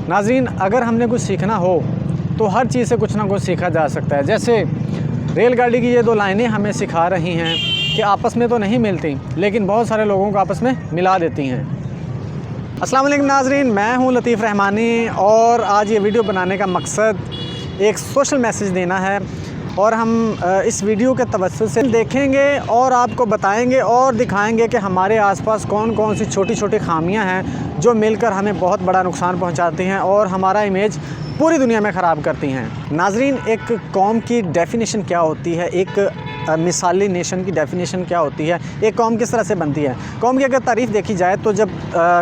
नाज़रीन, अगर हमने कुछ सीखना हो तो हर चीज़ से कुछ ना कुछ सीखा जा सकता है। जैसे रेलगाड़ी की ये दो लाइनें हमें सिखा रही हैं कि आपस में तो नहीं मिलती लेकिन बहुत सारे लोगों को आपस में मिला देती हैं। अस्सलाम वालेकुम नाज़रीन, मैं हूं लतीफ़ रहमानी और आज ये वीडियो बनाने का मकसद एक सोशल मैसेज देना है और हम इस वीडियो के तवज्जुह से देखेंगे और आपको बताएंगे और दिखाएंगे कि हमारे आसपास कौन कौन सी छोटी छोटी खामियां हैं जो मिलकर हमें बहुत बड़ा नुकसान पहुंचाती हैं और हमारा इमेज पूरी दुनिया में ख़राब करती हैं। नाज़रीन, एक कौम की डेफ़िनेशन क्या होती है, एक मिसाली नेशन की डेफ़िनेशन क्या होती है, एक कौम किस तरह से बनती है। कौम की अगर तारीफ़ देखी जाए तो जब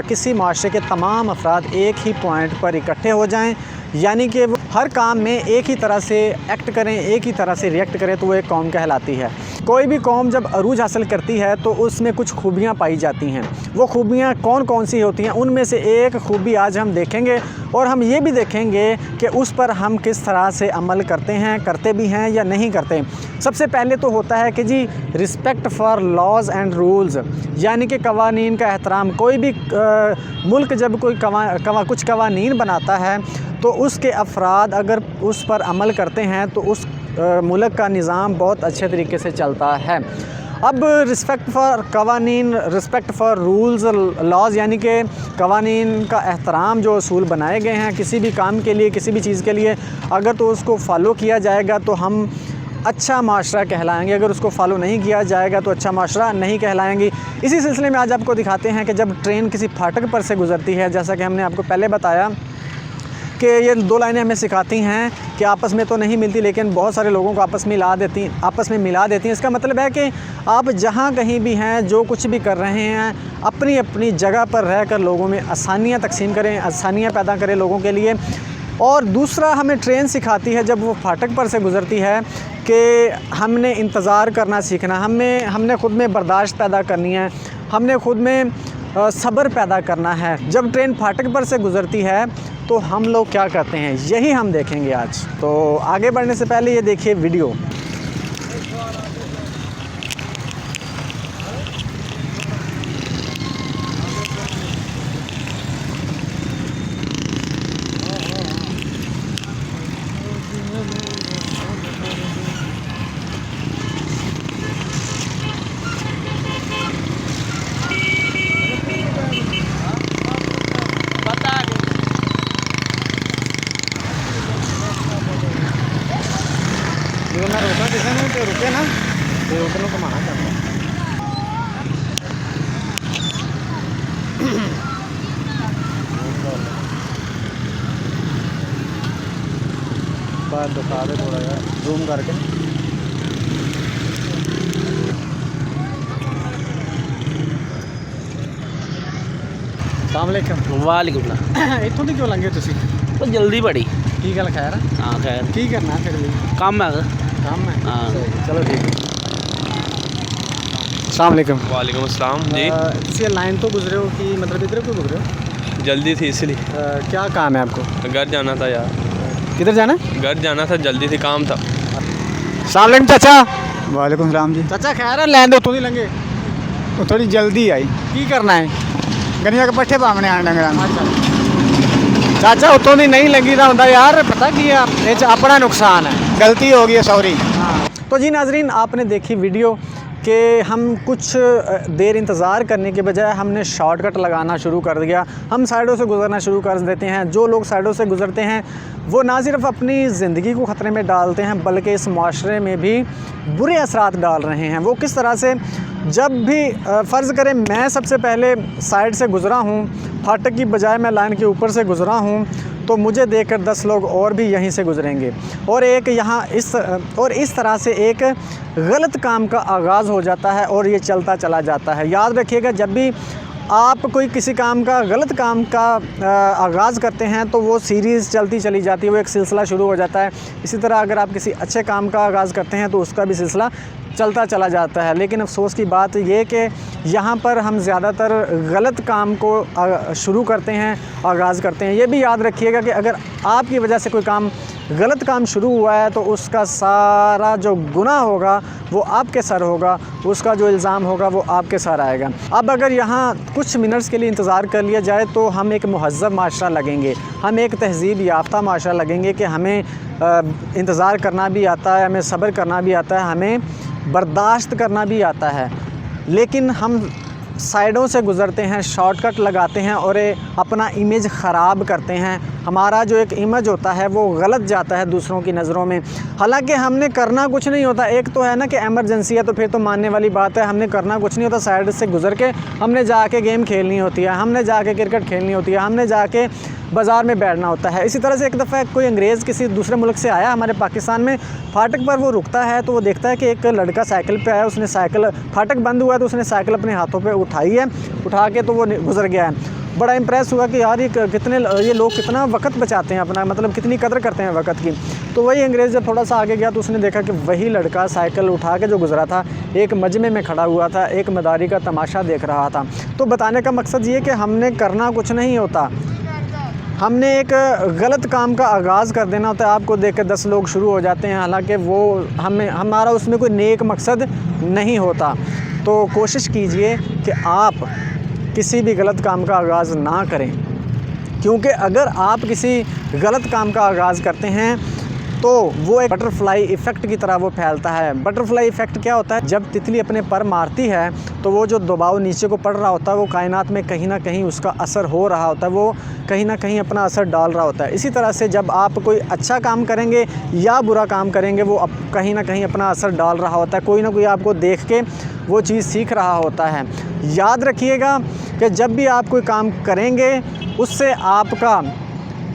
किसी माशरे के तमाम अफराद एक ही पॉइंट पर इकट्ठे हो जाएं, यानी कि वो हर काम में एक ही तरह से एक्ट करें, एक ही तरह से रिएक्ट करें, तो वो एक कौम कहलाती है। कोई भी कौम जब अरूज हासिल करती है तो उसमें कुछ खूबियाँ पाई जाती हैं। वो खूबियाँ कौन कौन सी होती हैं, उनमें से एक खूबी आज हम देखेंगे और हम ये भी देखेंगे कि उस पर हम किस तरह से अमल करते हैं, करते भी हैं या नहीं करते। सबसे पहले तो होता है कि जी respect for laws and rules, यानी कि कवानीन का एहतराम। कोई भी मुल्क जब कोई कुछ कवानीन बनाता है तो उसके अफराद अगर उस पर अमल करते हैं तो उस मुल्क का निज़ाम बहुत अच्छे तरीके से चलता है। अब रिस्पेक्ट फ़ॉर कवानीन, रिस्पेक्ट फ़ॉर रूल्स लॉज़, यानी कि कवानीन का एहतराम, जो असूल बनाए गए हैं किसी भी काम के लिए, किसी भी चीज़ के लिए, अगर तो उसको फ़ॉलो किया जाएगा तो हम अच्छा माशरा कहलाएंगे, अगर उसको फॉलो नहीं किया जाएगा तो अच्छा माशरा नहीं कहलाएंगे। इसी सिलसिले में आज आपको दिखाते हैं कि जब ट्रेन किसी फाटक पर से गुज़रती है, जैसा कि हमने आपको पहले बताया कि ये दो लाइनें हमें सिखाती हैं कि आपस में तो नहीं मिलती लेकिन बहुत सारे लोगों को आपस में मिला देती हैं। इसका मतलब है कि आप जहाँ कहीं भी हैं, जो कुछ भी कर रहे हैं, अपनी अपनी जगह पर रहकर लोगों में आसानियाँ तकसीम करें, आसानियाँ पैदा करें लोगों के लिए। और दूसरा हमें ट्रेन सिखाती है जब वो फाटक पर से गुज़रती है कि हमने इंतज़ार करना सीखना, हमने ख़ुद में बर्दाश्त पैदा करनी है, हमने ख़ुद में सब्र पैदा करना है। जब ट्रेन फाटक पर से गुज़रती है तो हम लोग क्या करते हैं, यही हम देखेंगे आज। तो आगे बढ़ने से पहले ये देखिए वीडियो। मैं रोका किसी ने तो रुके ना, तो रोकने को माना चाहता हूँ। बात बता दे थोड़ा यार, जूम करके। वालेकुम सलाम। इत्थों दी क्यों लंघे तुसी? तो जल्दी बड़ी की गल खैर? हाँ खैर, की करना फिर भी काम है। काम है। हाँ चलो ठीक है। अस्सलाम वालेकुम। वालेकुम अस्सलाम जी। ये लाइन तो गुजरे हो कि मतलब इधर क्यों गुजरे हो? जल्दी थी इसलिए। क्या काम है आपको? घर जाना था यार, किधर जाना है? घर जाना था, जल्दी थी, काम था। अस्सलाम वालेकुम चाचा। वालेकुम सलाम जी। चाचा खैर है, लैन दो तो नहीं लंघे? वो थोड़ी जल्दी आई, की करना है? गनिया के पट्ठे पावने आने डंगर चाचा उतों दी नहीं लंघी दा हुंदा यार, पता की है ये अपना नुकसान है, गलती हो गई है, सॉरी। तो जी नाजरीन, आपने देखी वीडियो कि हम कुछ देर इंतज़ार करने के बजाय हमने शॉर्टकट लगाना शुरू कर दिया, हम साइडों से गुजरना शुरू कर देते हैं। जो लोग साइडों से गुजरते हैं वो ना सिर्फ अपनी ज़िंदगी को ख़तरे में डालते हैं बल्कि इस माशरे में भी बुरे असरात डाल रहे हैं। वो किस तरह से, जब भी फ़र्ज़ करें मैं सबसे पहले साइड से गुज़रा हूँ, फाटक की बजाय मैं लाइन के ऊपर से गुज़रा हूँ, तो मुझे देखकर 10 लोग और भी यहीं से गुजरेंगे और इस तरह से एक गलत काम का आगाज़ हो जाता है और ये चलता चला जाता है। याद रखिएगा, जब भी आप कोई किसी काम का, गलत काम का आगाज़ करते हैं तो वो सीरीज़ चलती चली जाती है, वो एक सिलसिला शुरू हो जाता है। इसी तरह अगर आप किसी अच्छे काम का आगाज़ करते हैं तो उसका भी सिलसिला चलता चला जाता है। लेकिन अफसोस की बात ये कि यहाँ पर हम ज़्यादातर गलत काम को शुरू करते हैं, आगाज़ करते हैं। ये भी याद रखिएगा कि अगर आपकी वजह से कोई काम, गलत काम शुरू हुआ है तो उसका सारा जो गुनाह होगा वो आपके सर होगा, उसका जो इल्ज़ाम होगा वो आपके सर आएगा। अब अगर यहाँ कुछ मिनट्स के लिए इंतज़ार कर लिया जाए तो हम एक मुहज़्ज़ब माशरा लगेंगे, हम एक तहज़ीब याफ्ता माशरा लगेंगे कि हमें इंतज़ार करना भी आता है, हमें सब्र करना भी आता है, हमें बर्दाश्त करना भी आता है। लेकिन हम साइडों से गुज़रते हैं, शॉर्टकट लगाते हैं और अपना इमेज ख़राब करते हैं। हमारा जो एक इमेज होता है वो गलत जाता है दूसरों की नज़रों में। हालांकि हमने करना कुछ नहीं होता। एक तो है ना कि एमरजेंसी है तो फिर तो मानने वाली बात है, हमने करना कुछ नहीं होता। साइड से गुज़र के हमने जाके गेम खेलनी होती है, हमने जाके क्रिकेट खेलनी होती है, हमने जाके बाज़ार में बैठना होता है। इसी तरह से एक दफ़ा कोई अंग्रेज़ किसी दूसरे मुल्क से आया हमारे पाकिस्तान में, फाटक पर वो रुकता है तो वो देखता है कि एक लड़का साइकिल पे आया, उसने साइकिल, फाटक बंद हुआ है तो उसने साइकिल अपने हाथों पे उठाई है, उठा के तो वो गुज़र गया है। बड़ा इम्प्रेस हुआ कि यार ये लोग कितना वक्त बचाते हैं अपना, मतलब कितनी कदर करते हैं वक्त की। तो वही अंग्रेज़ जब थोड़ा सा आगे गया तो उसने देखा कि वही लड़का साइकिल उठा के जो गुज़रा था एक मजमे में खड़ा हुआ था, एक मदारी का तमाशा देख रहा था। तो बताने का मकसद ये कि हमने करना कुछ नहीं होता, हमने एक गलत काम का आगाज़ कर देना होता है। आपको देख कर 10 लोग शुरू हो जाते हैं, हालांकि वो हमारा उसमें कोई नेक मकसद नहीं होता। तो कोशिश कीजिए कि आप किसी भी गलत काम का आगाज़ ना करें, क्योंकि अगर आप किसी गलत काम का आगाज़ करते हैं तो वो एक बटरफ्लाई इफ़ेक्ट की तरह वो फैलता है। बटरफ्लाई इफ़ेक्ट क्या होता है? जब तितली अपने पर मारती है तो वो जो दबाव नीचे को पड़ रहा होता है वो कायनात में कहीं ना कहीं उसका असर हो रहा होता है, वो कहीं ना कहीं अपना असर डाल रहा होता है। इसी तरह से जब आप कोई अच्छा काम करेंगे या बुरा काम करेंगे वो कहीं ना कहीं अपना असर डाल रहा होता है, कोई ना कोई आपको देख के वो चीज़ सीख रहा होता है। याद रखिएगा कि जब भी आप कोई काम करेंगे उससे आपका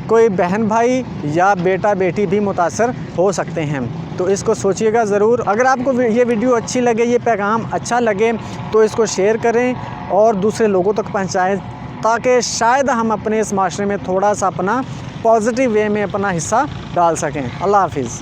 कोई बहन भाई या बेटा बेटी भी मुतासर हो सकते हैं। तो इसको सोचिएगा ज़रूर। अगर आपको ये वीडियो अच्छी लगे, ये पैगाम अच्छा लगे तो इसको शेयर करें और दूसरे लोगों तक पहुंचाएं, ताकि शायद हम अपने इस माशरे में थोड़ा सा अपना पॉजिटिव वे में अपना हिस्सा डाल सकें। अल्लाह हाफिज़।